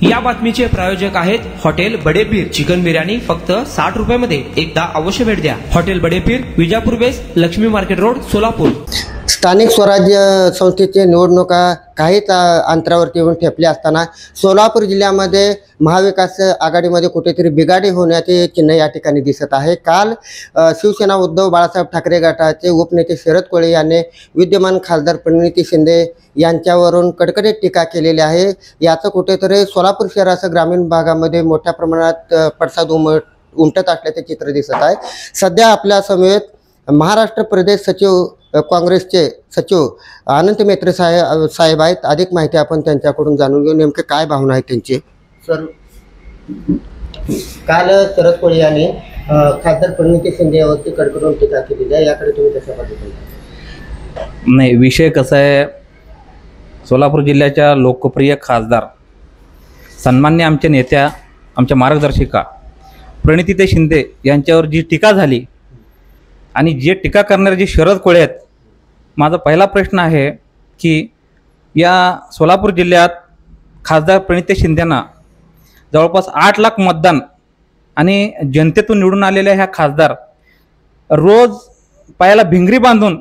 या बातमीचे प्रायोजक आहेत हॉटेल बडेपीर चिकन बिर्याणी फक्त 60 रुपयामध्ये. एकदा अवश्य भेट द्या. हॉटेल बडेपीर, विजापूर बेस, लक्ष्मी मार्केट रोड, सोलापूर. स्थानिक स्वराज्य संस्थेचे निवडणुका काहीच अंतरावरती येऊन ठेपले असताना सोलापूर जिल्ह्यामध्ये महाविकास आघाडीमध्ये कुठेतरी बिघाडी होण्याचे चिन्ह या ठिकाणी दिसत आहे. काल शिवसेना उद्धव बाळासाहेब ठाकरे गटाचे उपनेते शरद कोळे यांनी विद्यमान खासदार प्रणिती शिंदे यांच्यावरून कडकडीत टीका केलेली आहे. याचं कुठेतरी सोलापूर शहरासह ग्रामीण भागामध्ये मोठ्या प्रमाणात पडसाद उमटत असल्याचे चित्र दिसत आहे. सध्या आपल्या समवेत महाराष्ट्र प्रदेश सचिव काँग्रेसचे सचिव अनंत मेत्रे साहेब आहेत. अधिक माहिती आपण त्यांच्याकडून जाणून घेऊ. नेमके काय भावना आहे त्यांची. सर, काल शरद कोळे यांनी खासदार प्रणिती शिंदे यावरती कडकडून टीका केलेली आहे. याकडे तुम्ही कशा पद्धतीने? नाही, विषय कसा आहे, सोलापूर जिल्ह्याच्या लोकप्रिय खासदार सन्मान्य आमच्या नेत्या, आमच्या मार्गदर्शिका प्रणिती शिंदे यांच्यावर जी टीका झाली आणि जे टीका करणारे जे शरद कोळे आहेत, माझा पहिला प्रश्न आहे की या सोलापूर जिल्ह्यात खासदार प्रणिती शिंदेंना जवळपास 8 लाख मतदान आणि जनतेतून निवडून आलेल्या ह्या खासदार रोज पायाला भिंगरी बांधून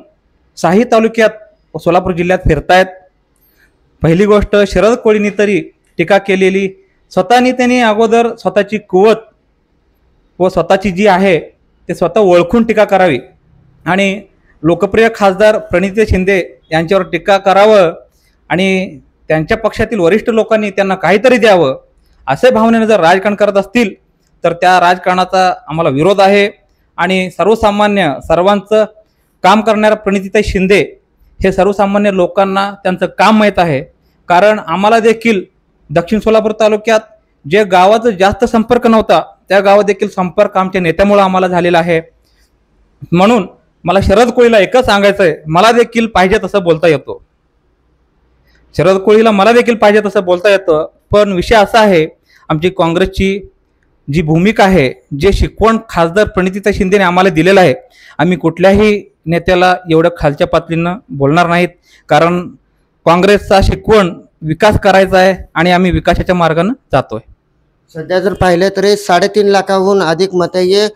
साही तालुक्यात सोलापूर जिल्ह्यात फिरतायत. पहिली गोष्ट, शरद कोळींनी तरी टीका केलेली स्वतःनी त्यांनी अगोदर स्वतःची कुवत व स्वतःची जी आहे ते स्वतः ओळखून टीका करावी आणि लोकप्रिय खासदार प्रणिती शिंदे यांच्यावर टीका करावं आणि त्यांच्या पक्षातील वरिष्ठ लोकांनी त्यांना काहीतरी द्यावं असे भावनेने जर राजकारण करत असतील तर त्या राजकारणाचा आम्हाला विरोध आहे. आणि सर्वसामान्य सर्वांचं काम करणाऱ्या प्रणिती शिंदे हे सर्वसामान्य लोकांना त्यांचं काम माहीत आहे. कारण आम्हाला देखील दक्षिण सोलापूर तालुक्यात जे गावाचा जास्त संपर्क नव्हता त्या गावात देखील संपर्क आमच्या नेत्यामुळे आम्हाला झालेला आहे. म्हणून मला शरद कोळीला एकच सांगायचं आहे, मला देखील पाहिजे तसं बोलता येतो. शरद कोळीला मला देखील पाहिजे तसं बोलता येतं. पण विषय असा आहे, आमची काँग्रेसची जी भूमिका आहे, जे शिकवण खासदार प्रणिती शिंदेने आम्हाला दिलेलं आहे, आम्ही कुठल्याही नेत्याला एवढं खालच्या पातळीनं बोलणार नाहीत. कारण काँग्रेसचा शिकवण विकास करायचा आहे आणि आम्ही विकासाच्या मार्गाने जातोय. सध्या जर पाहिलं तर 3.5 लाखाहून अधिक मतं हे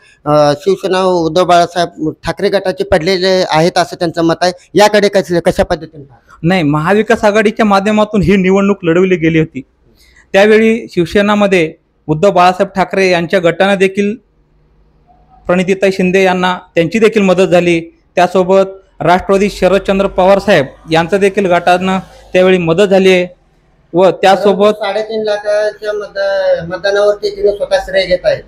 शिवसेना उद्धव बाळासाहेब ठाकरे गटाचे पडलेले आहेत असं त्यांचं मत आहे. याकडे कशा पद्धतीने? नाही, महाविकास आघाडीच्या माध्यमातून ही निवडणूक लढवली गेली होती. त्यावेळी शिवसेनामध्ये उद्धव बाळासाहेब ठाकरे यांच्या गटाने देखील प्रणिती शिंदे यांना त्यांची देखील मदत झाली. त्यासोबत राष्ट्रवादी शरदचंद्र पवार साहेब यांचं देखील गटानं त्यावेळी मदत झाली आहे. व त्यासोबत 3.5 लाखाच्या मतदानावरती तिने स्वतः श्रेय घेत आहेत.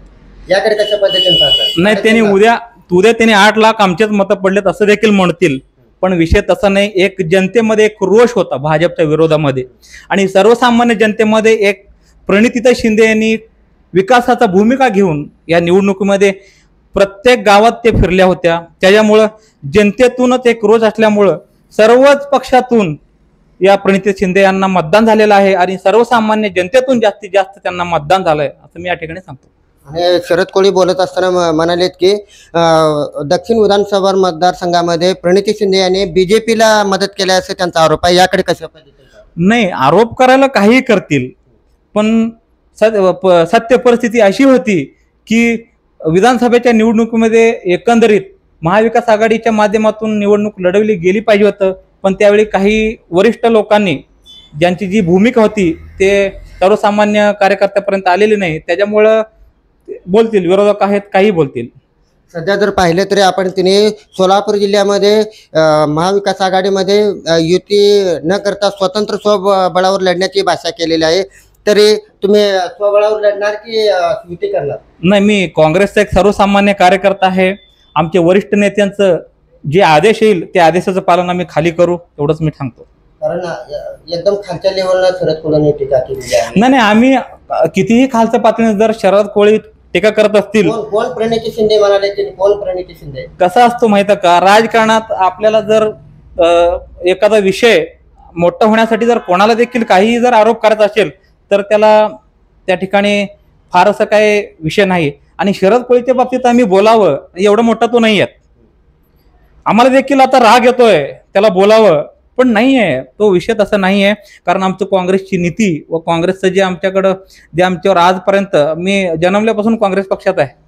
याकडे कशा पद्धतीने पाहतात? नाही, त्यांनी उद्या त्यांनी 8 लाख आमचेच मतं पडलेत असं देखील म्हणतील. पण विषय तसा नाही. एक जनतेमध्ये एक रोष होता भाजपच्या विरोधामध्ये आणि सर्वसामान्य जनतेमध्ये एक प्रणिती शिंदे यांनी विकासाचा भूमिका घेऊन या निवडणुकीमध्ये प्रत्येक गावात ते फिरल्या होत्या. त्याच्यामुळं जनतेतूनच एक रोष असल्यामुळं सर्वच पक्षातून या प्रणिती शिंदे यांना मतदान झालेलं आहे आणि सर्वसामान्य जनतेतून जास्तीत जास्त त्यांना मतदान झालंय असं मी या ठिकाणी सांगतो. आणि शरद कोळी बोलत असताना म्हणालेत की दक्षिण विधानसभा मतदारसंघामध्ये प्रणिती शिंदे यांनी बीजेपीला मदत केली असं त्यांचा आरोप आहे. याकडे कशा पद्धतीने? नाही, आरोप करायला काहीही करतील, पण सत्य परिस्थिती अशी होती की विधानसभेच्या निवडणुकीमध्ये एकंदरीत महाविकास आघाडीच्या माध्यमातून निवडणूक लढवली गेली पाहिजे होतं. पण त्यावेळी काही वरिष्ठ लोकांनी ज्यांची जी भूमिका होती ते सर्वसामान्य कार्यकर्त्यापर्यंत आलेली नाही. त्याच्यामुळं बोलतील, विरोधक आहेत काही बोलतील. सध्या जर पाहिलं तरी आपण तिने सोलापूर जिल्ह्यामध्ये महाविकास आघाडीमध्ये युती न करता स्वतंत्र स्वबळावर लढण्याची भाषा केलेली आहे. तरी तुम्ही स्वबळावर लढणार की युती करणार? नाही, मी काँग्रेसचा एक सर्वसामान्य कार्यकर्ता आहे. आमचे वरिष्ठ नेत्यांचं जे आदेश येईल त्या आदेशाचं पालन आम्ही खाली करू एवढंच मी सांगतो. कारण एकदम खालच्या लेवलला शरद कोळीने टीका केली आहे. नाही, आम्ही कितीही खालच्या पातळीने जर शरद कोळी टीका करत असतील. कोण प्रणिती शिंदे म्हणाले? कोण प्रणिती शिंदे? कसं असतो माहिती का, राजकारणात आपल्याला जर एखादा विषय मोठा होण्यासाठी जर कोणाला देखील काही जर आरोप करायचा असेल तर त्याला त्या ठिकाणी फार असं काही विषय नाही. आणि शरद कोळीच्या बाबतीत आम्ही बोलावं एवढं मोठा तो नाही आहेत. आम्हाला देखील आता राग येतोय, त्याला बोलावं पण नाही आहे, तो विषय तसा नाही आहे. कारण आमचं काँग्रेसची नीती व काँग्रेसचं जे आमच्यावर आजपर्यंत मी जन्मल्यापासून काँग्रेस पक्षात आहे.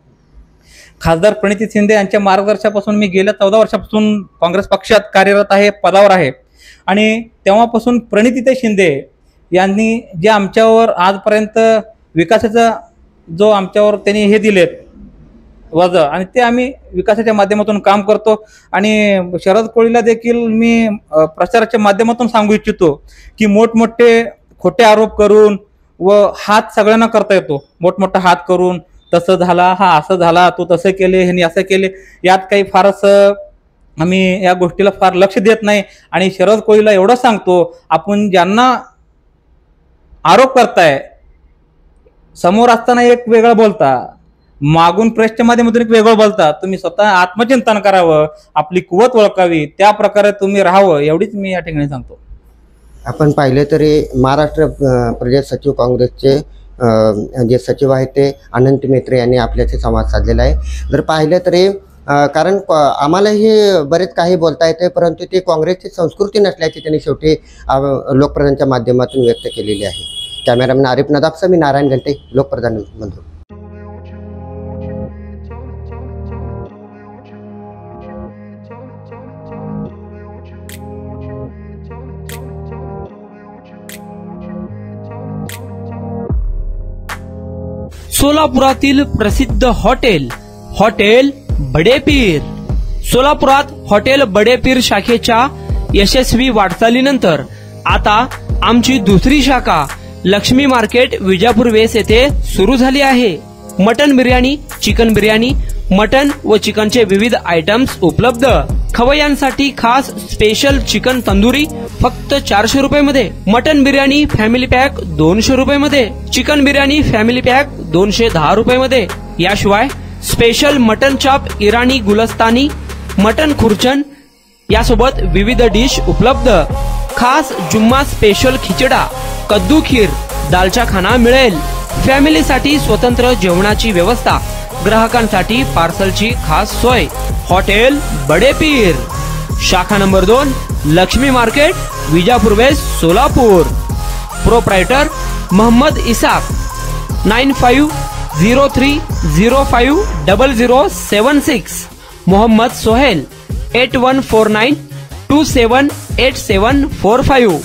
खासदार प्रणिती शिंदे यांच्या मार्गदर्शनापासून मी गेल्या 14 वर्षापासून काँग्रेस पक्षात कार्यरत आहे, पदावर आहे. आणि तेव्हापासून प्रणितीताई शिंदे यांनी जे आमच्यावर आजपर्यंत विकासाचा जो आमच्यावर त्यांनी हे दिलेत वजन, आणि ते आम्ही विकासाच्या माध्यमातून काम करतो. आणि शरद कोळीला देखील मी प्रचाराच्या माध्यमातून सांगू इच्छितो की मोठमोठे खोटे आरोप करून व हात सगळ्यांना करता येतो, मोठमोठा हात करून तसं झाला, हा असं झाला, तो तसं केले, ह्यांनी असं केले, यात काही फारच आम्ही या गोष्टीला फार लक्ष देत नाही. आणि शरद कोळीला एवढं सांगतो, आपण ज्यांना आरोप करताय समोर असताना एक वेगळं बोलता, मागून प्रेसच्या माध्यमातून एक वेगळं बोलता. तुम्ही स्वतः आत्मचिंतन करावं, आपली कुवत ओळखावी, त्या प्रकारे तुम्ही राहावं, एवढीच मी या ठिकाणी सांगतो. आपण पाहिले तरी महाराष्ट्र प्रदेश सचिव काँग्रेसचे जे सचिव आहेत ते अनंत मेत्रे यांनी आपल्याशी संवाद साधलेला आहे. जर पाहिलं तरी कारण आम्हालाही बरेच काही बोलता येते, परंतु ती काँग्रेसची संस्कृती नसल्याची त्यांनी शेवटी लोकप्रधानच्या माध्यमातून व्यक्त केलेली आहे. कॅमेरामॅन आरिफ नदाफसह मी नारायण घंटे, लोकप्रधान मंत्री. सोलापुरातील प्रसिद्ध हॉटेल बडे पीर. सोलापुरात हॉटेल बडे पीर शाखेच्या यशस्वी वाटचालीनंतर आता आमची दुसरी शाखा लक्ष्मी मार्केट विजापूर वेस येथे सुरू झाली आहे. Mutton biryani, chicken biryani, mutton व चिकनचे विविध आयटम्स उपलब्ध. खवय्यांसाठी खास स्पेशल चिकन तंदुरी फक्त 400 रुपये मध्ये. मटन बिर्याणी फॅमिली पॅक 200 रुपये मध्ये. चिकन बिर्याणी फॅमिली पॅक 210 रुपये मध्ये. याशिवाय स्पेशल मटन चॉप, इराणी गुलस्तानी, मटन खुर्चन यासोबत विविध डिश उपलब्ध. खास जुम्मा स्पेशल खिचडा, कद्दू खीर, दालचा खाना मिळेल. फॅमिलीसाठी स्वतंत्र जेवणाची व्यवस्था, ग्राहकांसाठी पार्सलची खास सोय. हॉटेल बडे पीर, शाखा number 2, Laxmi market, Vijapur west, Solapur. Proprietor Mohammed Isaq. 9503050076. Mohammed Sohail. 8149278745.